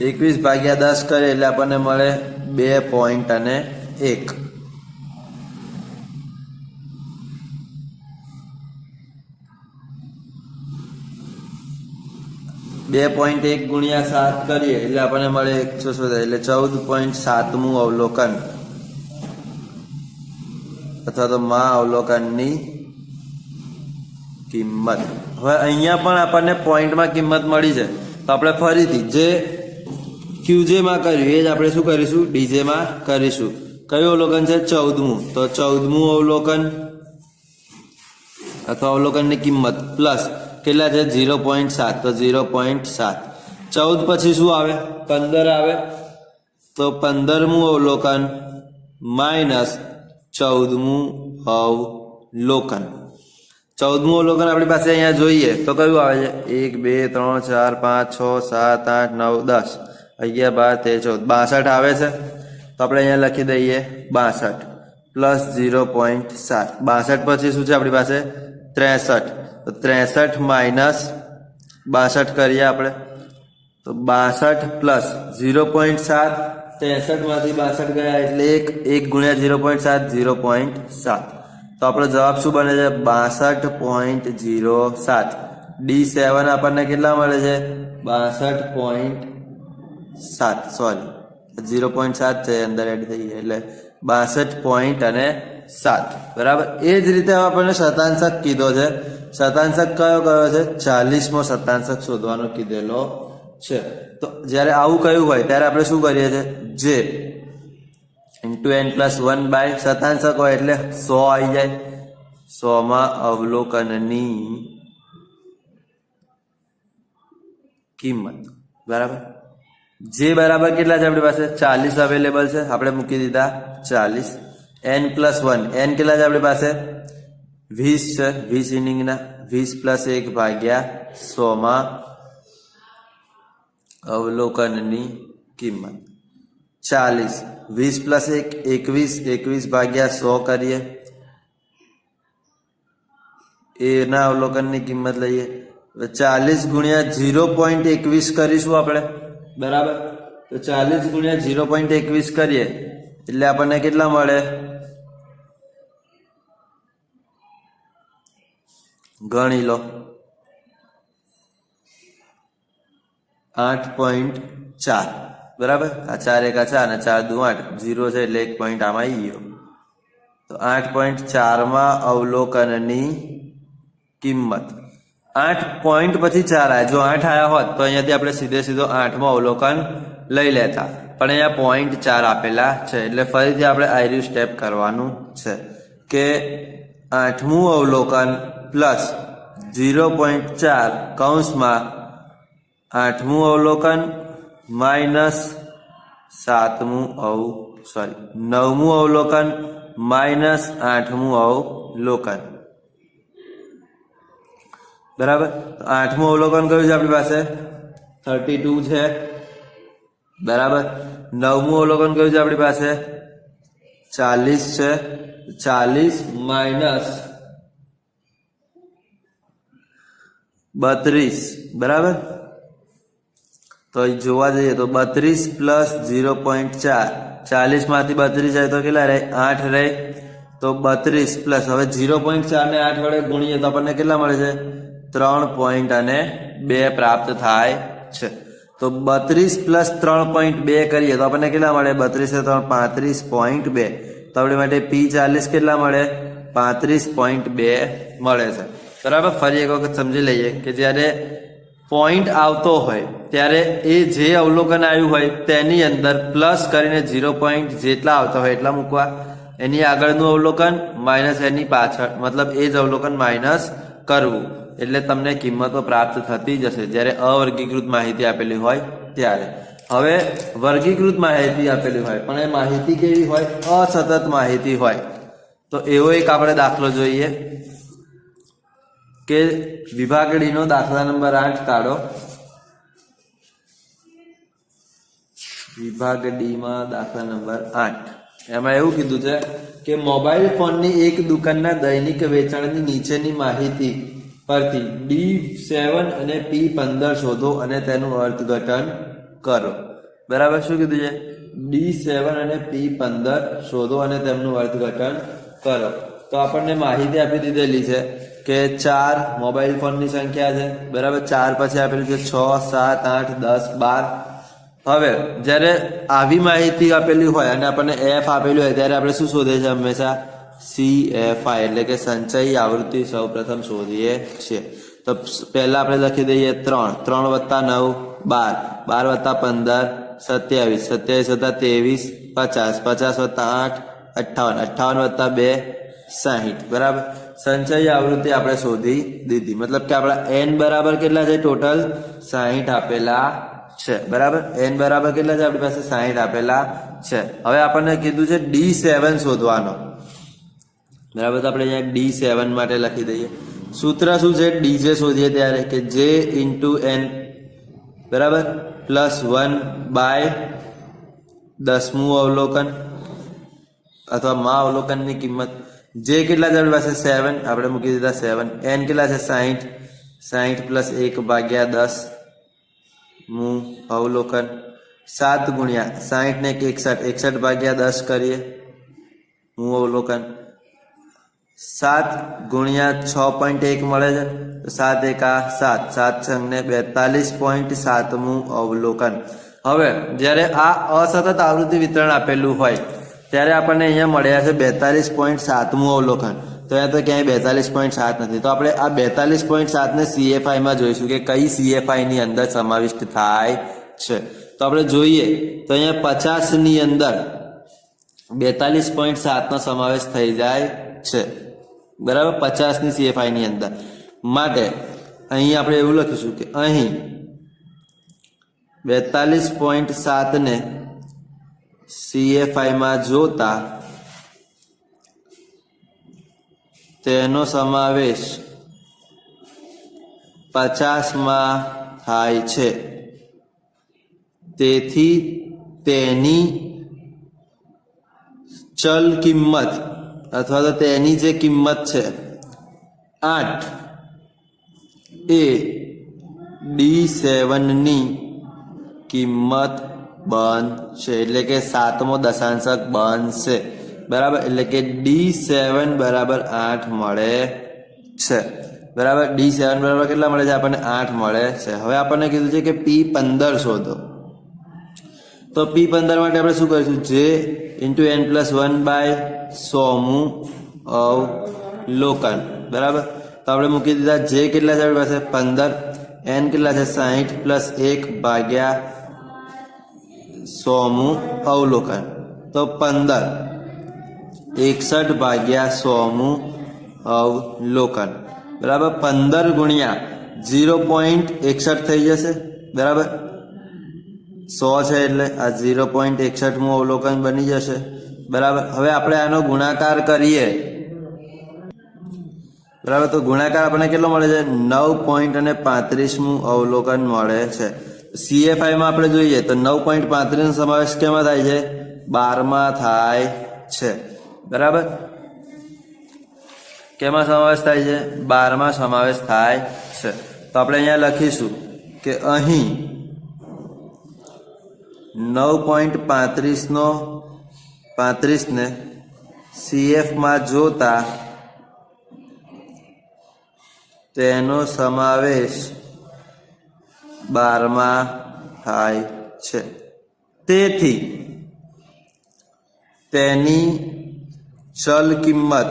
એકવીસ ભાગ્યા 10 કરે એટલે આપણને મળે 2.1. 2.1 ગુણ્યા 7 કરીએ એટલે આપણને મળે 170, એટલે 14.7મું અવલોકન અથવા તો મા અવલોકનની કિંમત. હવે અહીંયા પણ આપણને પોઈન્ટમાં કિંમત મળી છે, તો આપણે ફરીથી જે QJ માં કર્યું એ જ આપણે શું કરીશું? DJ માં કરીશું. કયું અવલોકન છે? 14મું. તો 14મું અવલોકન અથવા અવલોકનની કિંમત પ્લસ કેટલા છે? 0.7, તો 0.7. 14 પછી શું આવે? 15 આવે, તો 15મું અવલોકન માઇનસ 14મું અવલોકન. 14મું અવલોકન આપણી પાસે અહીંયા જોઈએ તો કયું આવે છે? 1 2 3 4 5 6 7 8 9 10 11 12 13 14 62 આવે છે. તો આપણે અહીંયા લખી દઈએ 62 પ્લસ 0.7. 62 પછી શું છે આપણી પાસે? 63. તો 63 માઇનસ 62 કરીએ આપણે તો 62 પ્લસ 0.7. 63 માંથી 62 ગયા એટલે 1 ગુણ્યા 0.7 0.7. તો આપણો જવાબ શું બને છે? 62.07. D7 આપણને કેટલા મળે છે? 62.7. સોરી 0.7 છે અંદર એડ થઈ ગયા એટલે 62.7. બરાબર. એ જ રીતે આપણને શતાંશક કીધો છે. શતાંશક કયો છે? 40મો શતાંશક શોધવાનો કીધેલો છે. તો જ્યારે આવું કયું હોય ત્યારે આપણે શું કરીએ છીએ? જે ઇન્ટુ n+1 શતાંશક હોય એટલે 100 આવી જાય. 100માં અવલોકનની કિંમત. બરાબર. જે બરાબર કેટલા છે આપણી પાસે? 40 અવેલેબલ છે. આપણે મૂકી દીધા 40. n+1 n કેટલા છે આપણી પાસે? 20 છે. 20 ઇનિંગના 20 + 1 ભાગ્યા 100માં અવલોકનની કિંમત 40. 20 + 1 21. 21 ભાગ્યા 100 કરીએ એના અવલોકનની કિંમત લઈએ. 40 ગુણ્યા 0.21 કરીશું આપણે. બરાબર. તો 40 ગુણ્યા 0.21 કરીએ એટલે આપણને કેટલા મળે? ગણી લો 8.4. બરાબર. આ 4 × 4 અને 4 × 2 8. 0 છે એટલે 1 પોઈન્ટ આમાં આવી ગયો. તો 8.4માં અવલોકનની કિંમત. 8 પોઈન્ટ પછી 4 આવ્યા. જો 8 આવ્યા હોત તો અહીંયાથી આપણે સીધો 8મો અવલોકન લઈ લેતા, પણ અહીંયા પોઈન્ટ 4 આપેલા છે એટલે ફરીથી આપણે આયર્યું સ્ટેપ કરવાનું છે કે 8મું અવલોકન પ્લસ 0.4 કૌંસમાં 8મું અવલોકન માઇનસ 9મું અવલોકન માઇનસ 8મું અવલોકન. બરાબર. 8મું અવલોકન કયું છે આપણી પાસે? 32 છે. બરાબર. 9મું અવલોકન કયું છે આપણી પાસે? 40 છે. 40 માઇનસ 32. બરાબર. તો જોવા જઈએ તો 32 પ્લસ 0.4. 40 માંથી 32 જાય તો કેટલા રહે? 8 રહે. તો 32 પ્લસ હવે 0.4 ને 8 વડે ગુણીએ તો આપણને કેટલા મળે છે? 3.2 પ્રાપ્ત થાય છે. તો 32 પ્લસ 3.2 કરીએ તો આપણને કેટલા મળે? 32 3 35.2. તો આપણી માટે P40 કેટલા મળે? 35.2 મળે છે. બરાબર. ફરી એક વખત સમજી લઈએ કે જ્યારે પોઈન્ટ આવતો હોય ત્યારે એ જે અવલોકન આવ્યું હોય તેની અંદર પ્લસ કરીને 0 પોઈન્ટ જેટલા આવતા હોય એટલા મૂકવા. એની આગળનું અવલોકન માઇનસ એની પાછળ, મતલબ એ જ અવલોકન માઇનસ કરવું એટલે તમને કિંમતો પ્રાપ્ત થતી જશે જ્યારે અવર્ગીકૃત માહિતી આપેલી હોય ત્યારે. હવે વર્ગીકૃત માહિતી આપેલી હોય પણ એ માહિતી કેવી હોય? અસતત માહિતી હોય. તો એવો એક આપણે દાખલો જોઈએ કે વિભાગ ડી નો દાખલા નંબર 8 કાઢો. વિભાગ ડી માં દાખલા નંબર 8 એમાં એવું કીધું છે કે મોબાઈલ ફોનની એક દુકાનના દૈનિક વેચાણની નીચેની માહિતી પરથી D7 અને P15 શોધો અને તેનું અર્થઘટન કરો. બરાબર. શું કીધું છે? D7 અને P15 શોધો અને તેમનું અર્થઘટન કરો. તો આપણને માહિતી આપી દીધેલી છે કે 4 મોબાઈલ ફોનની સંખ્યા છે. બરાબર. 4 પછી આપેલું છે 6 7 8 10 12. હવે જ્યારે આવી માહિતી આપેલી હોય અને આપણને F આપેલું હોય ત્યારે આપણે શું શોધીએ છીએ? હંમેશા CFI એટલે કે સંચયી આવૃત્તિ સૌપ્રથમ શોધીએ છીએ. તો પહેલા આપણે લખી દઈએ 3 3 + 9 12 12 + 15 27 27 + 23 50 50 + 8 58 58 + 2 60. બરાબર. સંચયી આવૃત્તિ આપણે શોધી દીધી. મતલબ કે આપણા n બરાબર કેટલા છે? ટોટલ 60 આપેલા છે. બરાબર. n બરાબર કેટલા છે આપણી પાસે? 60 આપેલા છે. હવે આપણને કીધું છે D7 શોધવાનો. બરાબર. તો આપણે અહીંયા D7 માટે લખી દઈએ. સૂત્ર શું છે? DJ શોધીએ ત્યારે કે J ઇન્ટુ N બરાબર +1/10મું અવલોકન અથવા માં અવલોકનની કિંમત. જે કેટલા છે આપણી પાસે? 7. આપણે મૂકી દીધા 7. N કેટલા છે? 60. 60 + 1/10 મું અવલોકન. 7 ગુણ્યા 60 ને 61. 61/10 કરીએ મું અવલોકન. 7 ગુણ્યા 6.1 મળે છે. તો 7 એકા 7. 7 છંગને 42.7મું અવલોકન. હવે જ્યારે આ અસતત આવૃત્તિ વિતરણ આપેલું હોય ત્યારે આપણને અહીંયા મળ્યા છે 42.7મું અવલોકન. તો અહીંયા તો ક્યાંય 42.7 નથી. તો આપણે આ 42.7 ને CFI માં જોઈશું કે કઈ CFI ની અંદર સમાવિષ્ટ થાય છે. તો આપણે જોઈએ તો અહીંયા 50 ની અંદર 42.7 નો સમાવેશ થઈ જાય છે. બરાબર. 50 ની CFI ની અંદર માટે અહીં આપણે એવું લખીશું કે અહીં 42.7 ને CFI માં જોતા તેનો સમાવેશ 50 માં થાય છે. તેથી તેની ચલ કિંમત અથવા તો તેની જે કિંમત છે 8 એ D7 ની કિંમત બનશે. એટલે કે 7મો દશાંશક બનશે. બરાબર. એટલે કે D7 બરાબર 8 મળે છે. બરાબર. D7 બરાબર કેટલા મળે છે? આપણને 8 મળે છે. હવે આપણને કીધું છે કે P15 શોધો. તો P15 માટે આપણે શું કરીશું? J ઇન્ટુ N +1/100મું અવલોકન. બરાબર. તો આપણે મૂકી દીધા. J કેટલા છે આપણી પાસે? 15. N કેટલા છે? 60 + 1/100મું અવલોકન. તો 15 61/100મું અવલોકન. બરાબર. 15 ગુણ્યા 0.61 થઈ જશે. બરાબર. 100 છે એટલે આ 0.61મું અવલોકન બની જશે. બરાબર. હવે આપણે આનો ગુણાકાર કરીએ. બરાબર. તો ગુણાકાર આપણને કેટલો મળે છે? 9.35મું અવલોકન મળે છે. CFI માં આપણે જોઈએ તો 9.35 નો સમાવેશ કેમાં થાય છે? 12 માં થાય છે. બરાબર. કેમાં સમાવેશ થાય છે? 12 માં સમાવેશ થાય છે. તો આપણે અહીંયા લખીશું કે અહીં 9.35 ને CF માં જોતા તેનો સમાવેશ 12 માં થાય છે. તેથી તેની ચલ કિંમત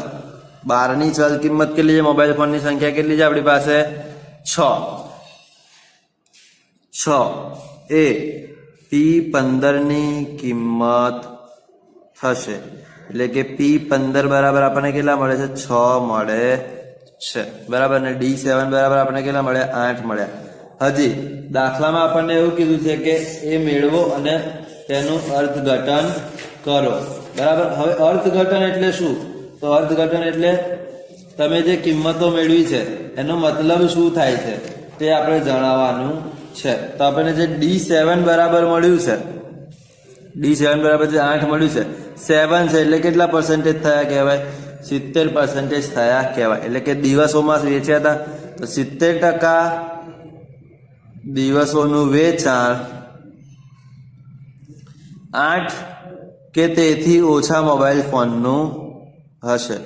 12 ની ચલ કિંમત કેટલી છે? મોબાઈલ ફોનની સંખ્યા કેટલી છે આપણી પાસે? 6 એ P15 ની કિંમત થશે. એટલે કે P15 બરાબર આપણને કેટલા મળે છે? 6 મળે છે. બરાબર. ને D7 બરાબર આપણને કેટલા મળ્યા? 8 મળ્યા. હજી દાખલામાં આપણને એવું કીધું છે કે એ મેળવો અને તેનું અર્થઘટન કરો. બરાબર. હવે અર્થઘટન એટલે શું? તો અર્થઘટન એટલે તમે જે કિંમતો મેળવી છે એનો મતલબ શું થાય છે તે આપણે જણાવવાનું છે. તો આપણને જે D7 બરાબર મળ્યું છે, D7 બરાબર જે 8 મળ્યું છે, 7 છે એટલે કેટલા પર્સન્ટેજ થયા કહેવાય? 70% થયા કહેવાય. એટલે કે દિવસોમાં વેચ્યા હતા તો 70% દિવસોનું વેચાણ 8 કે તેથી ઓછા મોબાઈલ ફોનનું હશે.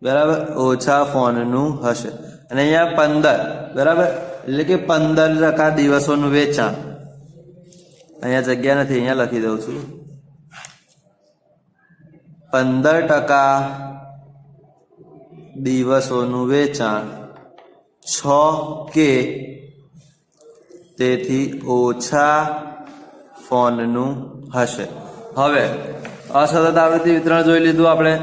બરાબર. ઓછા ફોનનું હશે. અને અહીંયા 15 બરાબર. એટલે કે 15% દિવસોનું વેચાણ. અહીંયા જગ્યા નથી, અહીંયા લખી દઉં છું. 15% દિવસોનું વેચાણ 6 કે તેથી ઓછા ફોનનું હશે. હવે અસતત આવૃત્તિ વિતરણ જોઈ લીધું આપણે.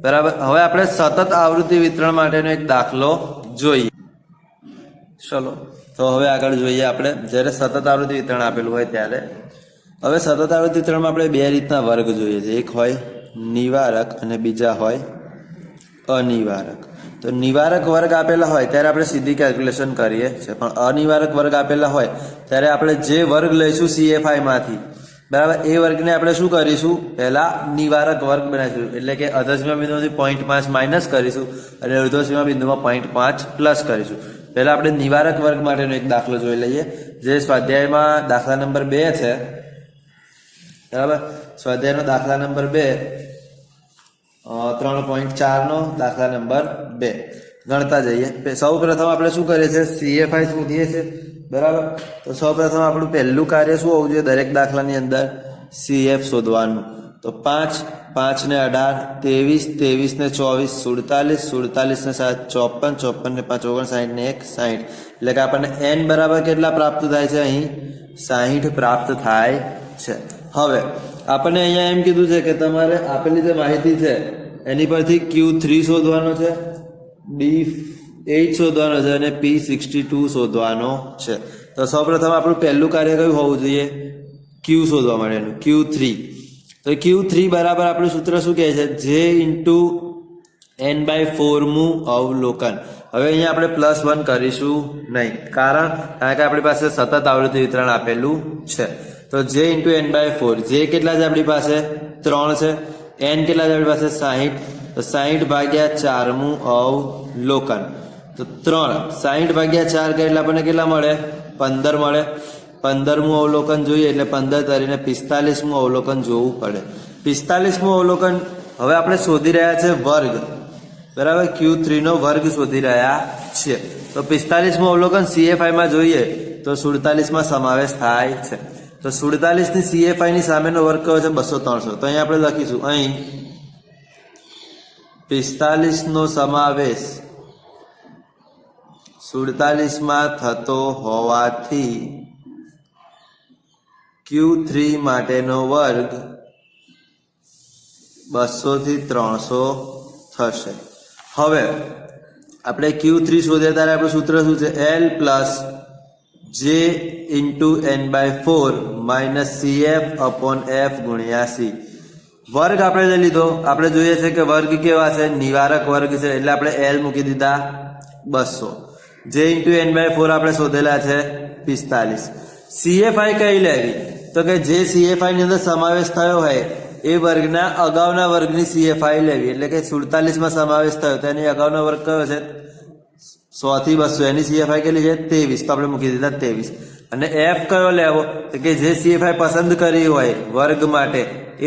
બરાબર. હવે આપણે સતત આવૃત્તિ વિતરણ માટેનો એક દાખલો જોઈએ. ચલો તો હવે આગળ જોઈએ આપણે જ્યારે સતત આવૃત્તિ વિતરણ આપેલું હોય ત્યારે. હવે સતત આવૃત્તિ વિતરણમાં આપણે બે રીતના વર્ગ જોઈએ છે. એક હોય નિવારક અને બીજા હોય અનિવારક. તો નિવારક વર્ગ આપેલા હોય ત્યારે આપણે સીધી કેલ્ક્યુલેશન કરીએ છીએ, પણ અનિવારક વર્ગ આપેલા હોય ત્યારે આપણે જે વર્ગ લઈશું CFI માંથી, બરાબર, એ વર્ગને આપણે શું કરીશું, પહેલા નિવારક વર્ગ બનાવીશું, એટલે કે અધસીમા બિંદુમાંથી 0.5 માઇનસ કરીશું અને અર્ધસીમા બિંદુમાં 0.5 પ્લસ કરીશું. પહેલા આપણે નિવારક વર્ગ માટેનો એક દાખલો જોઈ લઈએ, જે સ્વાધ્યાયમાં દાખલા નંબર 2 છે. બરાબર, સ્વાધ્યાયનો દાખલા નંબર 2 3.4 નો દાખલા નંબર 2 ગણતા જઈએ. સૌ પ્રથમ આપણે શું કરીએ છીએ, CFI શોધીએ છીએ. બરાબર, તો સૌ પ્રથમ આપણું પહેલું કાર્ય શું હોવું જોઈએ દરેક દાખલાની અંદર, CF શોધવાનું. તો 5, 5 ને 18, 23, 23 ને 24, 47, 47 ને 7, 54, 54 ને 5, 59 ને 1, 60. એટલે કે આપણને n બરાબર કેટલા પ્રાપ્ત થાય છે, અહીં 60 પ્રાપ્ત થાય છે. હવે આપણને અહીંયા એમ કીધું છે કે તમારે આપેલી જે માહિતી છે એની પરથી Q3 શોધવાનો છે, D8 શોધવાનો છે અને P62 શોધવાનો છે. તો સૌપ્રથમ આપણું પહેલું કાર્ય કયું હોવું જોઈએ, Q શોધવા માટેનું, Q3. તો Q3 બરાબર આપણું સૂત્ર શું કહે છે, J ઇન્ટુ n/4 મું અવલોકન. હવે અહીંયા આપણે +1 કરીશું નહીં, કારણ કે આપણી પાસે સતત આવૃત્તિ વિતરણ આપેલું છે. તો J ઇન્ટુ n/4, J કેટલા છે આપણી પાસે, 3 છે, n કેટલા છે આપણી પાસે 60, તો 60 ભાગ્યા 4 મું અવલોકન. તો 3 60 ભાગ્યા 4 કરે એટલે આપણને કેટલા મળે, 15 મળે. 15મું અવલોકન જોઈએ એટલે 15 તરીને 45મું અવલોકન જોવું પડે. 45મું અવલોકન હવે આપણે શોધી રહ્યા છે વર્ગ, બરાબર, Q3 નો વર્ગ શોધી રહ્યા છીએ. તો 45મું અવલોકન CFI માં જોઈએ તો 47 માં સમાવેશ થાય છે. તો 47 ની CFI ની સામેનો વર્ગ કયો છે, 200, 300. તો અહીં આપણે લખીશું, અહીં 45 નો સમાવેશ 47 માં થતો હોવાથી Q3 માટેનો વર્ગ 200 થી 300 થશે. હવે આપણે Q3 શોધ્યા ત્યારે આપણું સૂત્ર શું છે, L plus J into n/4 minus CF upon F ગુણ્યા C. વર્ગ આપણે લઈ લીધો, આપણે જોઈએ છે કે વર્ગ કેવા છે, નિવારક વર્ગ છે, એટલે આપણે L મૂકી દીધા 200. J ઇન્ટુ n/4 આપણે શોધેલા છે 45. CFI કઈ લેવી, તો કે જે CFI ની અંદર સમાવેશ થયો હોય એ વર્ગના અગાઉના વર્ગની CFI લેવી. એટલે કે 47 માં સમાવેશ થયો તો એની અગાઉનો વર્ગ કયો છે, 100 થી 200, એની CFI કેટલી છે, 23. તો આપણે મૂકી દીધા 23. અને F કયો લેવો, તો કે જે CFI પસંદ કરી હોય વર્ગ માટે એ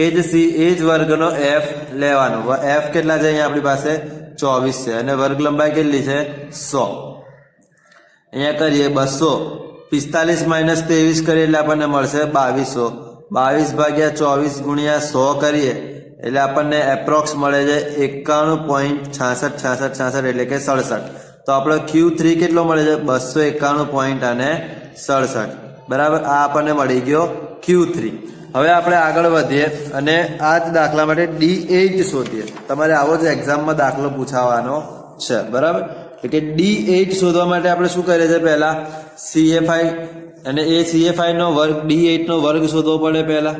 જ વર્ગનો F લેવાનો. F કેટલા છે અહીંયા આપણી પાસે 24 છે અને વર્ગ લંબાઈ કેટલી છે, 100. અહીંયા કરીએ 200, 45 માઇનસ 23 કરીએ એટલે આપણને મળશે 2200. 22 ભાગ્યા 24 ગુણ્યા 100 કરીએ એટલે આપણને એપ્રોક્સ મળે છે 91.6666 એટલે કે 67. તો આપણો Q3 કેટલો મળે છે, 291.67. બરાબર, આ આપણને મળી ગયો Q3. હવે આપણે આગળ વધીએ અને આ જ દાખલા માટે D8 શોધીએ. તમારે આવો જ એક્ઝામમાં દાખલો પૂછાવાનો છે. બરાબર, એટલે કે D8 શોધવા માટે આપણે શું કરીએ છીએ, પહેલા CFI અને એ CFI નો વર્ગ D8 નો વર્ગ શોધવો પડે પહેલા.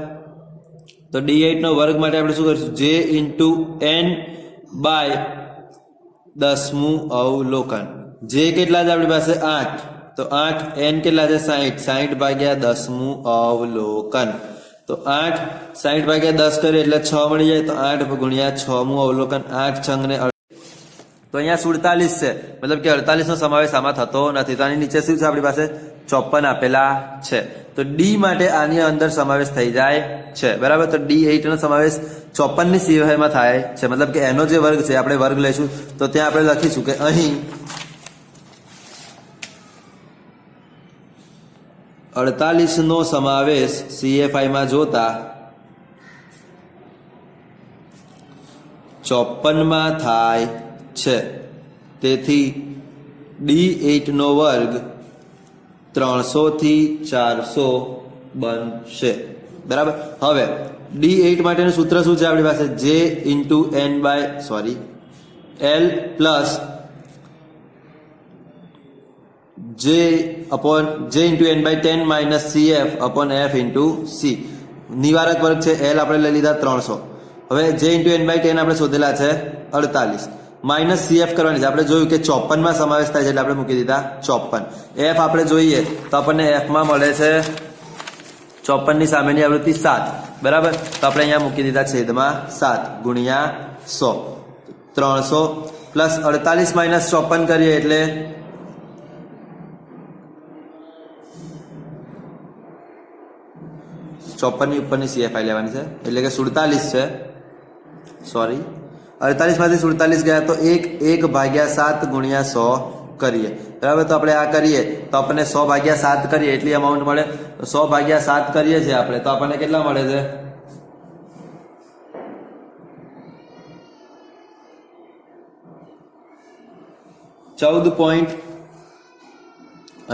તો D8 નો વર્ગ માટે આપણે શું કરીશું, J ઇન્ટુ n/10મું અવલોકન. J કેટલા છે આપણી પાસે 8, તો 8, n કેટલા છે 60, 60 ભાગ્યા 10મું અવલોકન. તો 8 60 ભાગ્યા 10 કરીએ એટલે 6 મળી જાય. તો 8 ગુણ્યા 6મું અવલોકન, 8 6 ને, તો અહીંયા 47 છે, મતલબ કે 48 નો સમાવેશ આમાં થતો નથી. તો આની નીચે શું છે આપણી પાસે, 54 આપેલા છે. તો D માટે આની અંદર સમાવેશ થઈ જાય છે. બરાબર, તો D8 નો સમાવેશ 54 ની CFI માં થાય છે. મતલબ કે એનો જે વર્ગ છે, આપણે વર્ગ લઈશું તો ત્યાં આપણે લખીશું કે અહીં 48 નો સમાવેશ CFI માં જોતા 54 માં થાય છે. તેથી D8 નો વર્ગ 300 થી 400 બનશે. બરાબર, હવે D8 માટેનું સૂત્ર શું છે આપણી પાસે, J into L plus J into n/10 minus CF upon F into C. નિવારક વર્ગ છે L આપણે લઈ લીધા 300. હવે J ઇન્ટુ n/10 આપણે શોધેલા છે 48. માઇનસ CF કરવાની છે. આપણે જોયું કે 54 માં સમાવેશ થાય છે એટલે આપણે મૂકી દીધા 54. F આપણે જોઈએ તો આપણને F માં મળે છે 54 ની સામેની આવૃત્તિ 7, બરાબર. તો આપણે અહીંયા મૂકી દીધા છેદમાં 7 ગુણ્યા 100. 300 પ્લસ 48 માઇનસ 54 કરીએ એટલે 54 ની ઉપરની CFI લેવાની છે એટલે કે 47 છે. સોરી, 48 માંથી 47 ગયા તો 1/7 ગુણ્યા 100 કરીએ, બરાબર. તો આપણે આ કરીએ તો આપણને 100/7 કરીએ એટલી અમાઉન્ટ મળે. તો 100/7 કરીએ છીએ આપણે તો આપણને કેટલા મળે છે? 14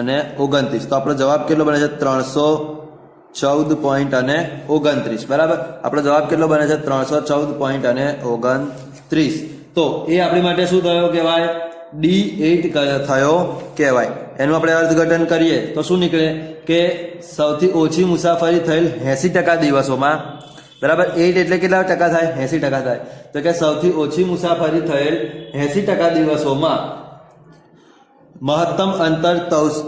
અને 29. તો આપણો જવાબ કેટલો બને છે? 314.29, બરાબર. આપણો જવાબ કેટલો બને છે? 314.29. તો એ આપણી માટે શું થયો કહેવાય? D8 થયો કહેવાય. એનું આપણે અર્થઘટન કરીએ તો શું નીકળે કે સૌથી ઓછી મુસાફરી થયેલ 80% દિવસોમાં, બરાબર. 8 એટલે કેટલા ટકા થાય? 80% થાય. તો કે સૌથી ઓછી મુસાફરી થયેલ 80% દિવસોમાં મહત્તમ અંતર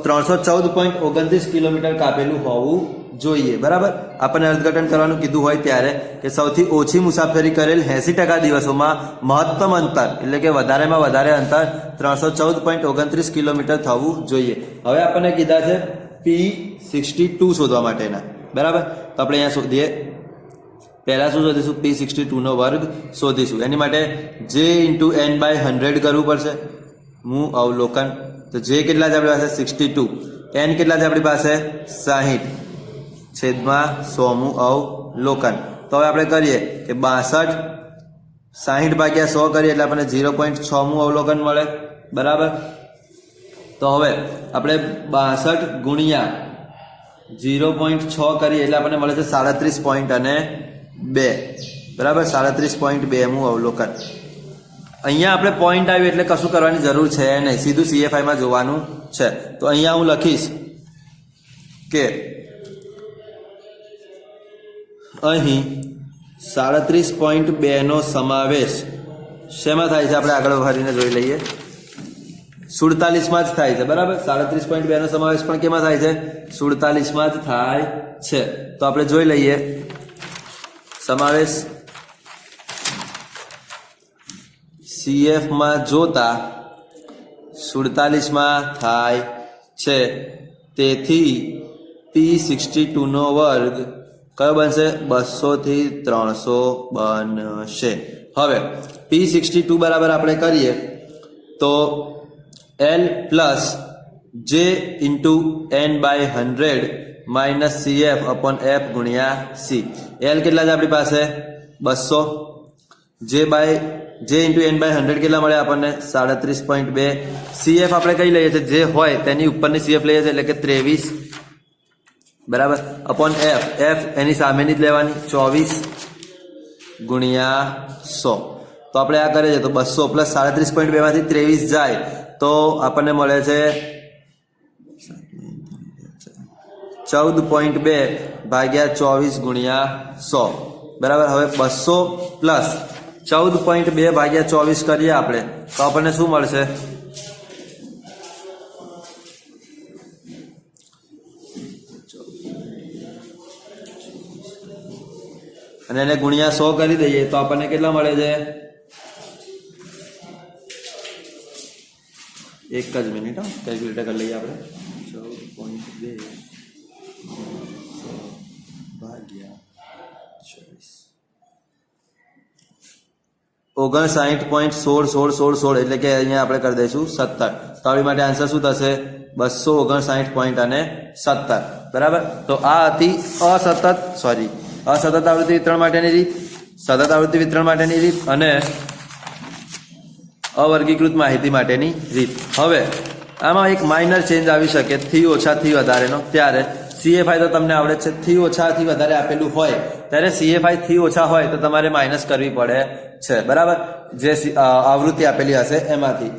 314.29 કિલોમીટર કાપેલું હોવું જોઈએ, બરાબર. આપણને અર્થઘટન કરવાનું કીધું હોય ત્યારે કે સૌથી ઓછી મુસાફરી કરેલ 80% દિવસોમાં મહત્તમ અંતર એટલે કે વધારેમાં વધારે અંતર 314.29 કિલોમીટર થવું જોઈએ. હવે આપણને કીધા છે P62 શોધવા માટેના, બરાબર. તો આપણે અહીંયા શોધીએ. પહેલા શું શોધીશું? P62 નો વર્ગ શોધીશું. એની માટે J × n/100 કરવું પડશે. હું અવલોકન તો J કેટલા છે આપણી પાસે? 62. n કેટલા છે આપણી પાસે? 60 છેદમાં 100મું અવલોકન. તો હવે આપણે કરીએ કે 62 60/100 કરીએ એટલે આપણને 0.6મું અવલોકન મળે, બરાબર. તો હવે આપણે 62 ગુણ્યા 0.6 કરીએ એટલે આપણને મળે છે 37.2, બરાબર. 37.2મું અવલોકન. અહીંયા આપણે પોઈન્ટ આવ્યું એટલે કશું કરવાની જરૂર છે નહીં, સીધું CFI માં જોવાનું છે. તો અહીંયા હું લખીશ કે અહીં 37.2 નો સમાવેશ શેમાં થાય છે? આપણે આગળ ભરીને જોઈ લઈએ. 47 માં જ થાય છે, બરાબર. 37.2 નો સમાવેશ પણ કેમાં થાય છે? 47 માં જ થાય છે. તો આપણે જોઈ લઈએ. સમાવેશ CF માં જોતા 47 માં થાય છે. તેથી P62 નો વર્ગ કયો બનશે? 200 થી 300 બનશે. હવે P62 બરાબર આપણે કરીએ તો L plus J × n/100 minus CF upon F ગુણ્યા C. L કેટલા છે આપણી પાસે? 200. J × n/100 કેટલા મળે આપણને? 37.2. CF આપણે કઈ લઈએ છીએ? જે હોય તેની ઉપરની CF લઈએ છીએ એટલે કે 23, બરાબર. અપોન F એની સામેની જ લેવાની 24 ગુણ્યા 100. તો આપણે આ કરીએ તો 200 પ્લસ 37.2 માંથી 23 જાય તો આપણને મળે છે 14.2/24 ગુણ્યા 100, બરાબર. હવે 200 પ્લસ 14.2/24 કરીએ આપણે તો આપણને શું મળશે? અને એને ગુણ્યા 100 કરી દઈએ તો આપણને કેટલા મળે છે? એક જ મિનિટ, કેલ્ક્યુલેટર કરી લઈએ આપણે. 14/24 59.16 એટલે કે અહીંયા આપણે કરી દઈશું 17. તો આપણી માટે આન્સર શું થશે? 259.17, બરાબર. તો આ હતી અસતત આવૃત્તિ વિતરણ માટેની રીત, સતત આવૃત્તિ વિતરણ માટેની રીત અને અવર્ગીકૃત માહિતી માટેની રીત. હવે આમાં એક માઇનર ચેન્જ આવી શકે થી ઓછા થી વધારેનો. ત્યારે CFI તો તમને આવડે છે, થી ઓછા થી વધારે આપેલું હોય ત્યારે CFI થી ઓછા હોય તો તમારે માઇનસ કરવી પડે છે, બરાબર. જે આવૃત્તિ આપેલી હશે એમાંથી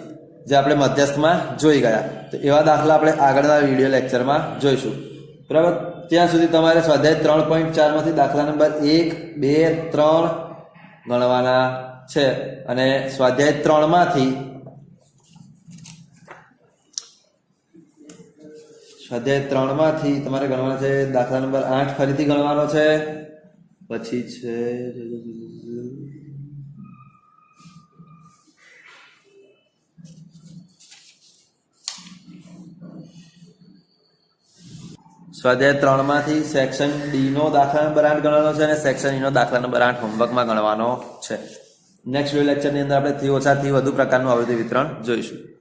જે આપણે મધ્યસ્થમાં જોઈ ગયા. તો એવા દાખલા આપણે આગળના વિડીયો લેક્ચરમાં જોઈશું, બરાબર. ત્યાં સુધી તમારે સ્વાધ્યાય 3.4 માંથી દાખલા નંબર 1, 2, 3 ગણવાના છે અને સ્વાધ્યાય 3 માંથી તમારે ગણવાનો છે દાખલા નંબર 8 ફરીથી ગણવાનો છે, પછી છે સ્વાધ્યાય 3 માંથી સેક્શન ડી નો દાખલા નંબર 8 ગણવાનો છે અને સેક્શન ઈ નો દાખલા નંબર 8 હોમવર્કમાં ગણવાનો છે. નેક્સ્ટ લેક્ચરની અંદર આપણે 3 ઓછાથી વધુ પ્રકારનું આવૃત્તિ વિતરણ જોઈશું.